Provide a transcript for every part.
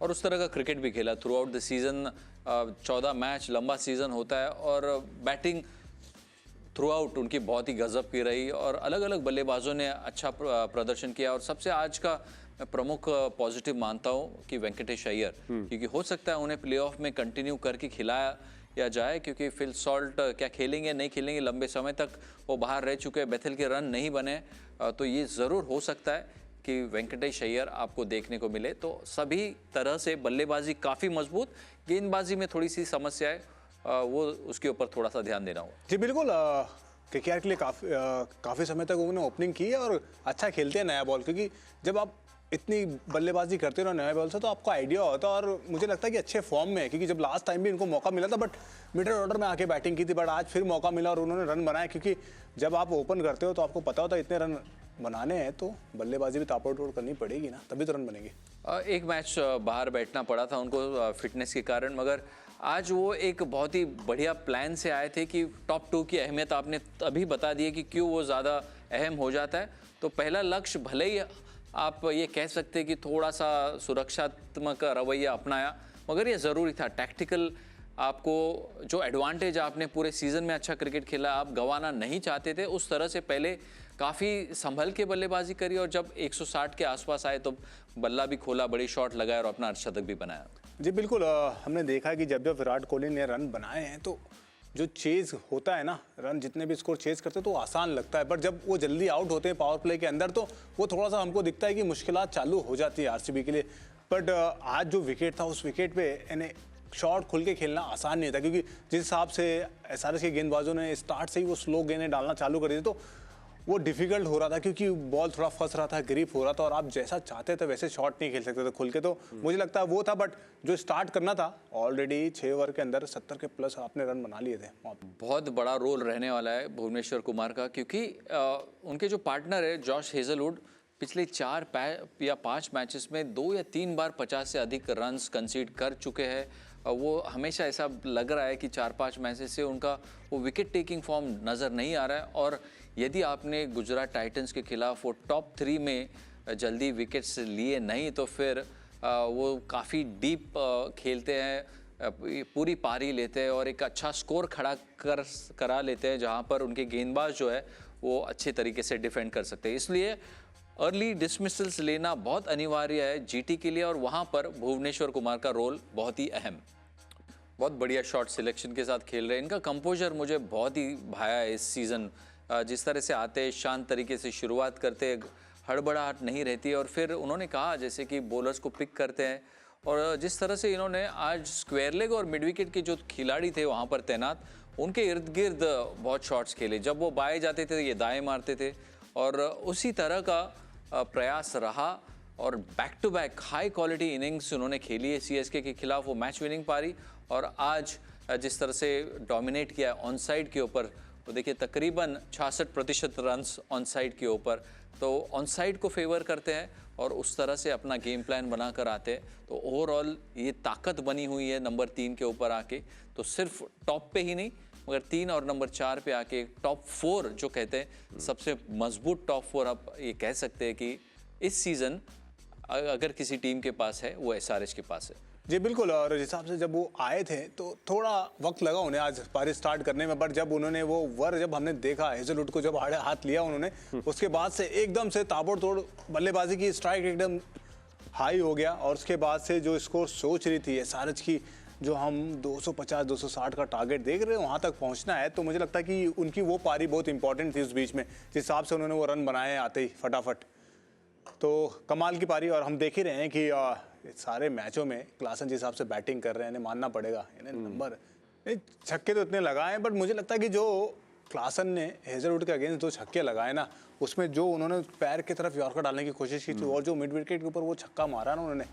और उस तरह का क्रिकेट भी खेला through out the season. 14 match लंबा सीज़न होता है और बैटिंग थ्रू आउट उनकी बहुत ही गजब की रही और अलग अलग बल्लेबाजों ने अच्छा प्रदर्शन किया। और सबसे आज का मैं प्रमुख पॉजिटिव मानता हूँ कि वेंकटेश अय्यर, क्योंकि हो सकता है उन्हें प्लेऑफ में कंटिन्यू करके खिलाया जाए, क्योंकि फिल सॉल्ट क्या खेलेंगे नहीं खेलेंगे, लंबे समय तक वो बाहर रह चुके हैं, बेथल के रन नहीं बने, तो ये ज़रूर हो सकता है कि वेंकटेश अय्यर आपको देखने को मिले। तो सभी तरह से बल्लेबाजी काफ़ी मजबूत, गेंदबाजी में थोड़ी सी समस्या है, वो उसके ऊपर थोड़ा सा ध्यान देना होगा। जी बिल्कुल, केकेआर के लिए काफ़ी समय तक उन्होंने ओपनिंग की है और अच्छा खेलते हैं नया बॉल, क्योंकि जब आप इतनी बल्लेबाजी करते हो नया बॉल से तो आपको आइडिया होता है। और मुझे लगता है कि अच्छे फॉर्म में है, क्योंकि जब लास्ट टाइम भी इनको मौका मिला था बट मिडिल ऑर्डर में आके बैटिंग की थी, बट आज फिर मौका मिला और उन्होंने रन बनाए। क्योंकि जब आप ओपन करते हो तो आपको पता होता है इतने रन बनाने हैं तो बल्लेबाजी भी ताबड़तोड़ करनी पड़ेगी ना, तभी तो रन बनेंगे। एक मैच बाहर बैठना पड़ा था उनको फिटनेस के कारण, मगर आज वो एक बहुत ही बढ़िया प्लान से आए थे कि टॉप 2 की अहमियत आपने अभी बता दी है कि क्यों वो ज़्यादा अहम हो जाता है। तो पहला लक्ष्य भले ही आप ये कह सकते हैं कि थोड़ा सा सुरक्षात्मक रवैया अपनाया, मगर ये ज़रूरी था। टैक्टिकल आपको जो एडवांटेज आपने पूरे सीज़न में अच्छा क्रिकेट खेला आप गंवाना नहीं चाहते थे, उस तरह से पहले काफ़ी संभल के बल्लेबाजी करी और जब 160 के आसपास आए तो बल्ला भी खोला, बड़ी शॉट लगाए और अपना अर्धशतक भी बनाया। जी बिल्कुल, हमने देखा कि जब विराट कोहली ने रन बनाए हैं तो जो चेज होता है ना, रन जितने भी स्कोर चेज करते हैं तो आसान लगता है, पर जब वो जल्दी आउट होते हैं पावर प्ले के अंदर तो वो थोड़ा सा हमको दिखता है कि मुश्किलात चालू हो जाती है आरसीबी के लिए। बट आज जो विकेट था उस विकेट पे यानी शॉट खुल के खेलना आसान नहीं था, क्योंकि जिस हिसाब से एसआरएच के गेंदबाजों ने स्टार्ट से ही वो स्लो गेंदें डालना चालू कर दी तो वो डिफिकल्ट हो रहा था, क्योंकि बॉल थोड़ा फंस रहा था, ग्रिप हो रहा था और आप जैसा चाहते थे वैसे शॉट नहीं खेल सकते थे खुल के। तो मुझे लगता है वो था, बट जो स्टार्ट करना था ऑलरेडी 6 ओवर के अंदर 70 के प्लस आपने रन बना लिए थे। बहुत बड़ा रोल रहने वाला है भुवनेश्वर कुमार का, क्योंकि उनके जो पार्टनर है जॉश हेजलवुड पिछले 4 या 5 मैचेस में 2 या 3 बार 50 से अधिक रन्स कंसीड कर चुके हैं। वो हमेशा ऐसा लग रहा है कि 4-5 मैचेस से उनका वो विकेट टेकिंग फॉर्म नज़र नहीं आ रहा है। और यदि आपने गुजरात टाइटंस के खिलाफ वो टॉप 3 में जल्दी विकेट्स लिए नहीं तो फिर वो काफ़ी डीप खेलते हैं, पूरी पारी लेते हैं और एक अच्छा स्कोर खड़ा करा लेते हैं, जहाँ पर उनके गेंदबाज जो है वो अच्छे तरीके से डिफेंड कर सकते हैं। इसलिए अर्ली डिसमिसल्स लेना बहुत अनिवार्य है जीटी के लिए और वहाँ पर भुवनेश्वर कुमार का रोल बहुत ही अहम। बहुत बढ़िया शॉट सिलेक्शन के साथ खेल रहे हैं। इनका कंपोजर मुझे बहुत ही भाया है इस सीज़न। जिस तरह से आते हैं शांत तरीके से शुरुआत करते, हड़बड़ाहट नहीं रहती और फिर उन्होंने कहा जैसे कि बॉलर्स को पिक करते हैं। और जिस तरह से इन्होंने आज स्क्वायर लेग और मिड विकेट के जो खिलाड़ी थे वहाँ पर तैनात, उनके इर्द गिर्द बहुत शॉट्स खेले। जब वो बाएँ जाते थे ये दाएँ मारते थे और उसी तरह का प्रयास रहा और back to back high quality innings उन्होंने खेली है सीएसके के खिलाफ, वो मैच विनिंग पारी। और आज जिस तरह से डोमिनेट किया ऑन साइड के ऊपर, तो देखिए तकरीबन 66% रन्स ऑन साइड के ऊपर, तो ऑन साइड को फेवर करते हैं और उस तरह से अपना गेम प्लान बनाकर आते हैं। तो ओवरऑल ये ताकत बनी हुई है नंबर 3 के ऊपर आके, तो सिर्फ टॉप पे ही नहीं मगर 3 और नंबर 4 पे आके टॉप 4 जो कहते हैं सबसे मजबूत टॉप 4 आप ये कह सकते हैं कि इस सीज़न अगर किसी टीम के पास है वो एसआरएच के पास है। जी बिल्कुल, और जिस हिसाब से जब वो आए थे तो थोड़ा वक्त लगा उन्हें आज पारी स्टार्ट करने में, बट जब उन्होंने वो जब हमने देखा हेजलवुड को जब हाथ लिया उन्होंने, उसके बाद से एकदम से ताबड़तोड़ बल्लेबाजी की, स्ट्राइक एकदम हाई हो गया। और उसके बाद से जो स्कोर सोच रही थी एसआरएच की, जो हम 250-260 का टारगेट देख रहे हैं वहाँ तक पहुँचना है, तो मुझे लगता है कि उनकी वो पारी बहुत इंपॉर्टेंट थी उस बीच में, जिस हिसाब से उन्होंने वो रन बनाए आते ही फटाफट। तो कमाल की पारी। और हम देख ही रहे हैं कि सारे मैचों में क्लासन जिस हिसाब से बैटिंग कर रहे हैं, इन्हें मानना पड़ेगा, इन्हें नंबर छक्के तो इतने लगाए हैं, बट मुझे लगता है कि जो क्लासन ने हेजलवुड के अगेंस्ट 2 छक्के लगाए ना, उसमें जो उन्होंने पैर की तरफ यॉर्कर डालने की कोशिश की थी और जो मिड विकेट के ऊपर वो छक्का मारा ना उन्होंने,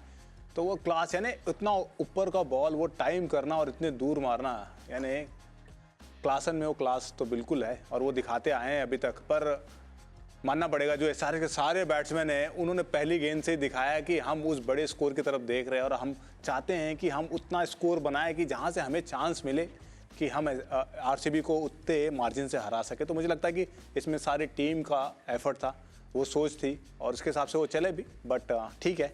तो वो क्लास, यानी इतना ऊपर का बॉल वो टाइम करना और इतने दूर मारना, यानी क्लासन में वो क्लास तो बिल्कुल है और वो दिखाते आए हैं अभी तक। पर मानना पड़ेगा जो एसआरएच के सारे बैट्समैन हैं उन्होंने पहली गेंद से दिखाया कि हम उस बड़े स्कोर की तरफ देख रहे हैं और हम चाहते हैं कि हम उतना स्कोर बनाएं कि जहां से हमें चांस मिले कि हम आरसीबी को उतने मार्जिन से हरा सके। तो मुझे लगता है कि इसमें सारी टीम का एफर्ट था, वो सोच थी और उसके हिसाब से वो चले भी। बट ठीक है,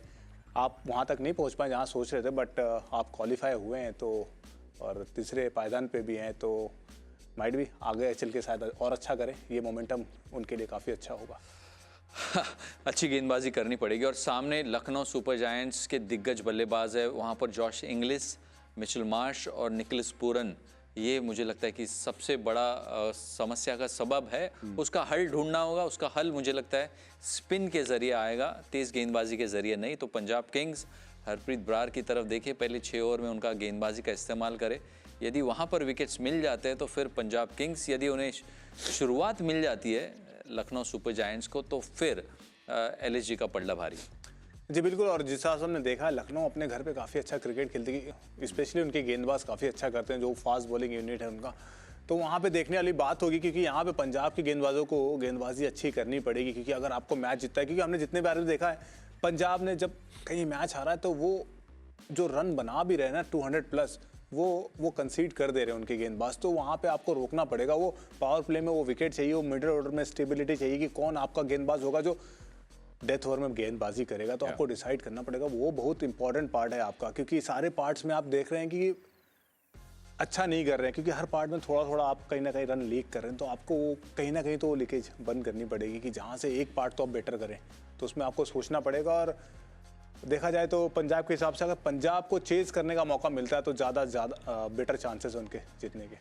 आप वहाँ तक नहीं पहुँच पाए जहाँ सोच रहे थे, बट आप क्वालिफाई हुए हैं तो, और तीसरे पायदान पे भी हैं, तो माइट भी आगे चल के शायद और अच्छा करें। ये मोमेंटम उनके लिए काफ़ी अच्छा होगा। अच्छी गेंदबाजी करनी पड़ेगी। और सामने लखनऊ सुपर जायंट्स के दिग्गज बल्लेबाज है, वहाँ पर जॉश इंग्लिस, मिचेल मार्श और निकोलस पूरन। ये मुझे लगता है कि सबसे बड़ा समस्या का सबब है। उसका हल ढूंढना होगा। उसका हल मुझे लगता है स्पिन के ज़रिए आएगा, तेज़ गेंदबाजी के ज़रिए नहीं। तो पंजाब किंग्स हरप्रीत बरार की तरफ देखे, पहले 6 ओवर में उनका गेंदबाजी का इस्तेमाल करे। यदि वहाँ पर विकेट्स मिल जाते हैं तो फिर पंजाब किंग्स, यदि उन्हें शुरुआत मिल जाती है लखनऊ सुपर जायंट्स को, तो फिर LSG का पलड़ा भारी। जी बिल्कुल। और जिस हिसाब से हमने देखा है, लखनऊ अपने घर पे काफ़ी अच्छा क्रिकेट खेलती है, स्पेशली उनके गेंदबाज काफ़ी अच्छा करते हैं, जो फास्ट बॉलिंग यूनिट है उनका। तो वहाँ पे देखने वाली बात होगी, क्योंकि यहाँ पे पंजाब के गेंदबाजों को गेंदबाजी अच्छी करनी पड़ेगी। क्योंकि अगर आपको मैच जीतता है, क्योंकि हमने जितने बार भी देखा है पंजाब ने जब कहीं मैच हारा है तो वो जो रन बना भी रहे हैं ना 200 प्लस, वो कंसीड कर दे रहे हैं उनके गेंदबाज। तो वहाँ पे आपको रोकना पड़ेगा। वो पावर प्ले में वो विकेट चाहिए, वो मिडिल ऑर्डर में स्टेबिलिटी चाहिए कि कौन आपका गेंदबाज होगा जो डेथ ओवर में गेंदबाजी करेगा। तो आपको डिसाइड करना पड़ेगा। वो बहुत इंपॉर्टेंट पार्ट है आपका, क्योंकि सारे पार्ट्स में आप देख रहे हैं कि अच्छा नहीं कर रहे हैं, क्योंकि हर पार्ट में थोड़ा थोड़ा आप कहीं ना कहीं रन लीक कर रहे हैं। तो आपको कहीं ना कहीं तो वो लीकेज बंद करनी पड़ेगी कि जहाँ से एक पार्ट तो आप बेटर करें। तो उसमें आपको सोचना पड़ेगा। और देखा जाए तो पंजाब के हिसाब से अगर पंजाब को चेज करने का मौका मिलता है तो ज़्यादा बेटर चांसेस उनके जीतने के।